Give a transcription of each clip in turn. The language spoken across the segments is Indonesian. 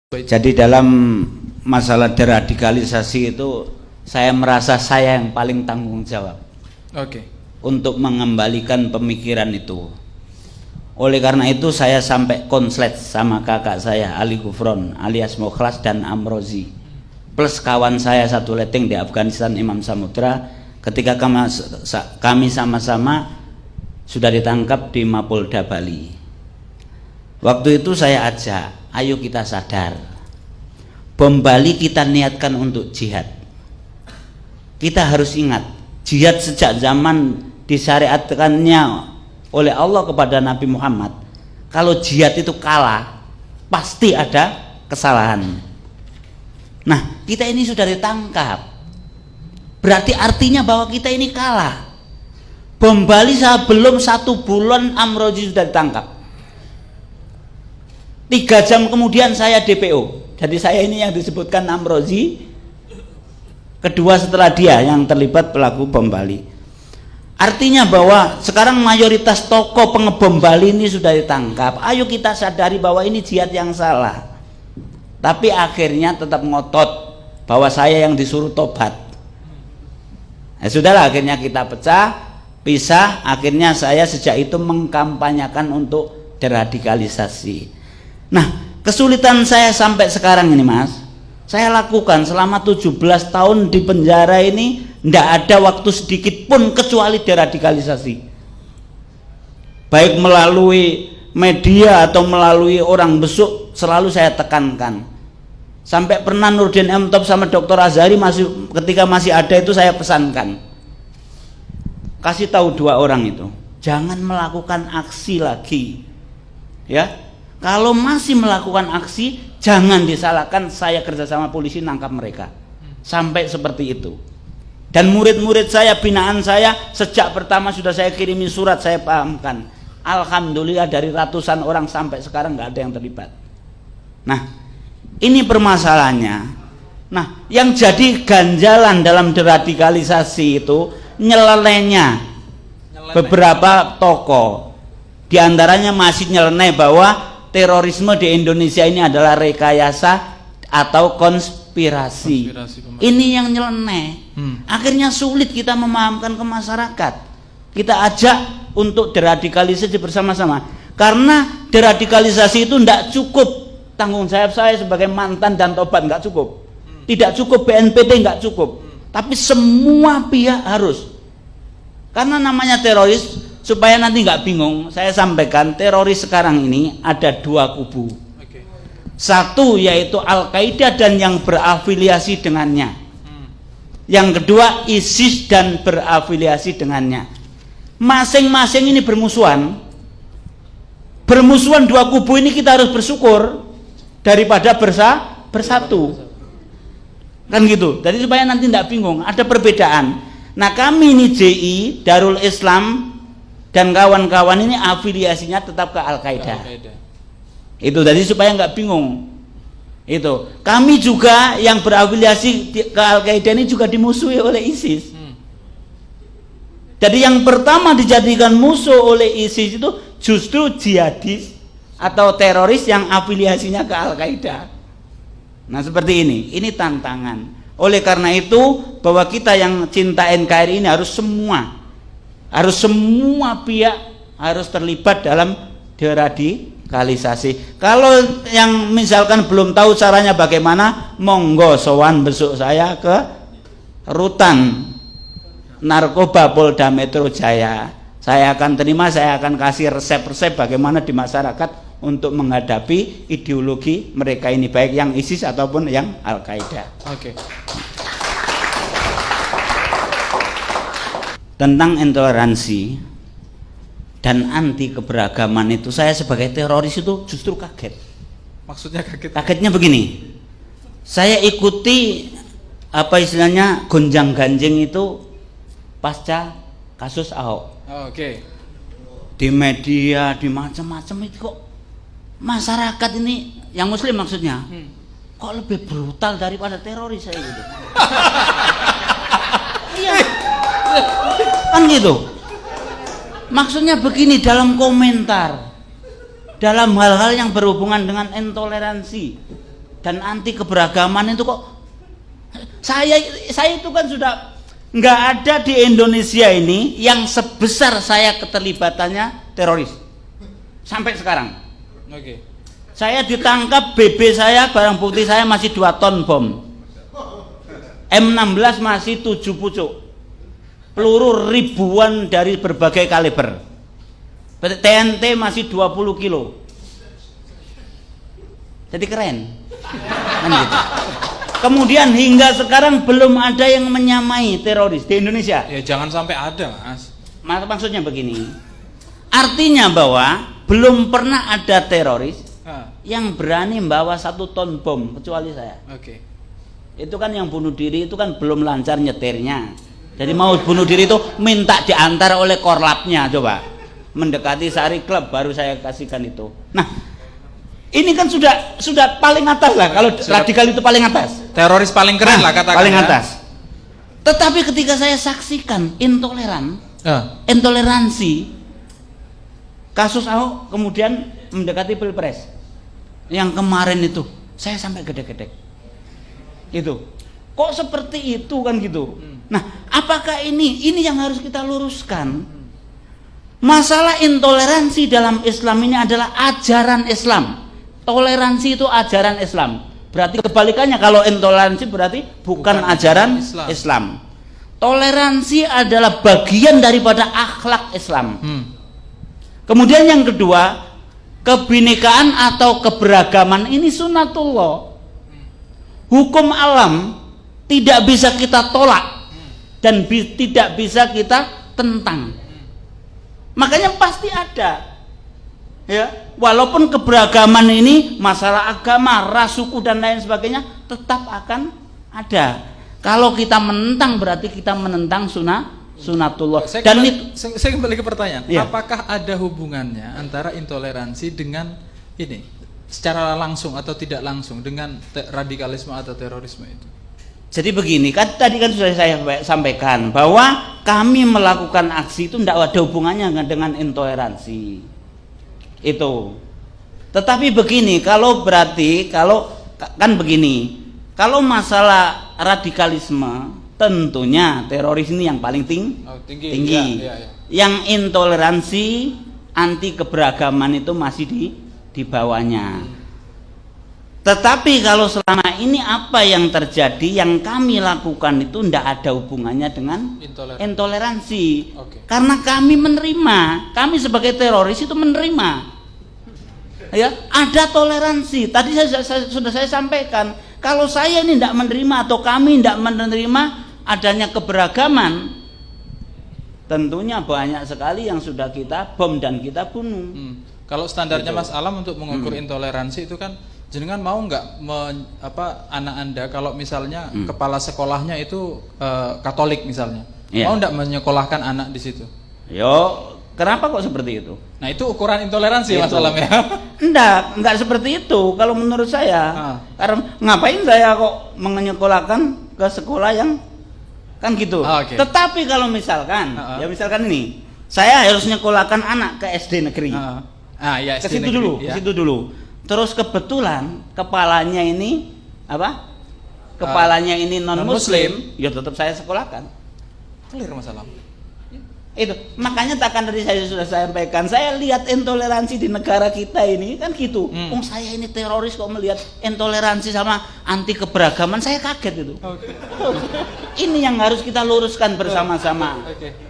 Jadi dalam masalah deradikalisasi itu saya merasa saya yang paling tanggung jawab untuk mengembalikan pemikiran itu. Oleh karena itu saya sampai konslet sama kakak saya Ali Gufron alias Mukhlas dan Amrozi plus kawan saya satu leteng di Afghanistan Imam Samudra ketika kami sama-sama sudah ditangkap di Mapolda Bali. Waktu itu saya ajak, ayo kita sadar, bom Bali kita niatkan untuk jihad. Kita harus ingat, jihad sejak zaman disyariatkannya oleh Allah kepada Nabi Muhammad. Kalau jihad itu kalah, pasti ada kesalahan. Nah, kita ini sudah ditangkap, berarti artinya bahwa kita ini kalah. Bom Bali belum 1 bulan Amrozi sudah ditangkap. 3 jam kemudian saya DPO. Jadi saya ini yang disebutkan Amrozi, kedua setelah dia yang terlibat pelaku bom Bali. Artinya bahwa sekarang mayoritas tokoh pengebom Bali ini sudah ditangkap. Ayo kita sadari bahwa ini jihad yang salah. Tapi akhirnya tetap ngotot bahwa saya yang disuruh tobat. Nah, sudahlah, akhirnya kita pisah. Akhirnya saya sejak itu mengkampanyekan untuk deradikalisasi. Nah, kesulitan saya sampai sekarang ini, Mas, saya lakukan selama 17 tahun di penjara ini, tidak ada waktu sedikit pun kecuali deradikalisasi, baik melalui media atau melalui orang besuk, selalu saya tekankan. Sampai pernah Nurdin M. Top sama Dr. Azhari ketika masih ada itu saya pesankan, kasih tahu 2 orang itu, jangan melakukan aksi lagi, ya. Kalau masih melakukan aksi, jangan disalahkan saya kerjasama polisi nangkap mereka. Sampai seperti itu. Dan murid-murid saya, binaan saya, sejak pertama sudah saya kirimi surat, saya pahamkan. Alhamdulillah dari ratusan orang sampai sekarang nggak ada yang terlibat. Nah, ini permasalahannya. Nah, yang jadi ganjalan dalam deradikalisasi itu nyelenehnya beberapa tokoh. Di antaranya masih nyeleneh bahwa terorisme di Indonesia ini adalah rekayasa atau konspirasi. Ini yang nyeleneh. Akhirnya sulit kita memahamkan ke masyarakat. Kita ajak untuk deradikalisasi bersama-sama. Karena deradikalisasi itu tidak cukup tanggung jawab saya sebagai mantan dan tobat, nggak cukup. Tidak cukup BNPT, nggak cukup. Tapi semua pihak harus. Karena namanya teroris. Supaya nanti nggak bingung, saya sampaikan teroris sekarang ini ada 2 kubu. Satu yaitu Al-Qaeda dan yang berafiliasi dengannya. Yang kedua ISIS dan berafiliasi dengannya. Masing-masing ini bermusuhan. Bermusuhan 2 kubu ini kita harus bersyukur daripada bersatu. Kan gitu. Jadi supaya nanti nggak bingung, ada perbedaan. Nah, kami ini JI Darul Islam dan kawan-kawan ini afiliasinya tetap ke Al-Qaeda. Itu tadi supaya nggak bingung. Itu kami juga yang berafiliasi ke Al-Qaeda ini juga dimusuhi oleh ISIS. Jadi yang pertama dijadikan musuh oleh ISIS itu justru jihadis atau teroris yang afiliasinya ke Al-Qaeda. Nah, seperti ini tantangan. Oleh karena itu bahwa kita yang cinta NKRI ini harus semua pihak harus terlibat dalam deradikalisasi. Kalau yang misalkan belum tahu caranya bagaimana, monggo sowan besok saya ke rutan narkoba Polda Metro Jaya. Saya akan terima, saya akan kasih resep-resep bagaimana di masyarakat untuk menghadapi ideologi mereka ini, baik yang ISIS ataupun yang Al-Qaeda. Tentang intoleransi dan anti keberagaman itu, saya sebagai teroris itu justru kaget. Maksudnya kaget? Kagetnya begini, saya ikuti apa istilahnya gonjang-ganjing itu pasca kasus Ahok. Di media, di macam-macam itu kok masyarakat ini yang muslim maksudnya kok lebih brutal daripada teroris saya gitu. Iya. Kan gitu. Maksudnya begini, dalam komentar, dalam hal-hal yang berhubungan dengan intoleransi, dan anti keberagaman itu kok saya itu kan sudah nggak ada di Indonesia ini yang sebesar saya keterlibatannya teroris sampai sekarang. Oke. Saya ditangkap, BB saya, barang bukti saya masih 2 ton bom, M16 masih 7 pucuk, peluru ribuan dari berbagai kaliber, TNT masih 20 kilo. Jadi keren kan gitu. Kemudian hingga sekarang belum ada yang menyamai teroris di Indonesia. Ya jangan sampai ada, Mas. Maksudnya begini, artinya bahwa belum pernah ada teroris yang berani membawa 1 ton bom kecuali saya. Oke. Itu kan yang bunuh diri itu kan belum lancar nyetirnya. Jadi mau bunuh diri itu minta diantar oleh korlapnya, coba mendekati Sari Club baru saya kasihkan itu. Nah, ini kan sudah paling atas lah, kalau radikal itu paling atas. Teroris paling keren lah katakan. Paling atas. Tetapi ketika saya saksikan intoleransi kasus Ahok kemudian mendekati Pilpres yang kemarin itu, saya sampai gede-gede. Itu. Kok seperti itu kan gitu. Nah, apakah ini yang harus kita luruskan? Masalah intoleransi dalam Islam ini adalah ajaran Islam. Toleransi itu ajaran Islam. Berarti kebalikannya, kalau intoleransi berarti bukan ajaran Islam. Toleransi adalah bagian daripada akhlak Islam. Kemudian yang kedua, kebinekaan atau keberagaman ini sunatullah. Hukum alam tidak bisa kita tolak dan tidak bisa kita tentang. Makanya pasti ada. Ya, walaupun keberagaman ini masalah agama, ras, suku dan lain sebagainya tetap akan ada. Kalau kita menentang berarti kita menentang sunatullah. Saya kembali ke pertanyaan. Ya. Apakah ada hubungannya antara intoleransi dengan ini secara langsung atau tidak langsung dengan radikalisme atau terorisme itu? Jadi begini, kan tadi kan sudah saya sampaikan bahwa kami melakukan aksi itu tidak ada hubungannya dengan intoleransi. Itu. Tetapi begini, kalau kalau masalah radikalisme tentunya teroris ini yang paling tinggi. Ya. Yang intoleransi, anti keberagaman itu masih di bawahnya. Tetapi kalau selama ini apa yang terjadi, yang kami lakukan itu tidak ada hubungannya dengan intoleransi. Okay. Karena kami kami sebagai teroris itu menerima. Ya, ada toleransi. Tadi sudah saya sampaikan, kalau saya ini tidak menerima atau kami tidak menerima adanya keberagaman, tentunya banyak sekali yang sudah kita bom dan kita bunuh. Kalau standarnya Mas Alam untuk mengukur intoleransi itu kan, jenengan mau nggak anak Anda kalau misalnya kepala sekolahnya itu Katolik misalnya, mau nggak menyekolahkan anak di situ? Yo, kenapa kok seperti itu? Nah, itu ukuran intoleransi Mas Alam ya? Enggak seperti itu kalau menurut saya. Karena ngapain saya kok menyekolahkan ke sekolah yang kan gitu. Okay. Tetapi kalau misalkan, ya misalkan ini, saya harus nyekolahkan anak ke SD negeri. Ya, ke situ dulu, ya. ke situ dulu. Terus kebetulan kepalanya ini Kepalanya ini non muslim, ya tetap saya sekolahkan. Clear masalah. Itu makanya takkan tadi saya sudah sampaikan, saya lihat intoleransi di negara kita ini kan gitu. Saya ini teroris kok melihat intoleransi sama anti keberagaman, saya kaget itu. Ini yang harus kita luruskan bersama-sama.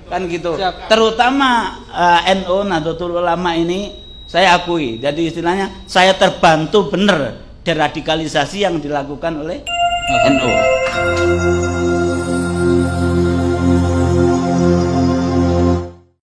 Kan gitu. Siap. Terutama NU Nahdlatul Ulama ini saya akui, jadi istilahnya saya terbantu bener deradikalisasi yang dilakukan oleh NU.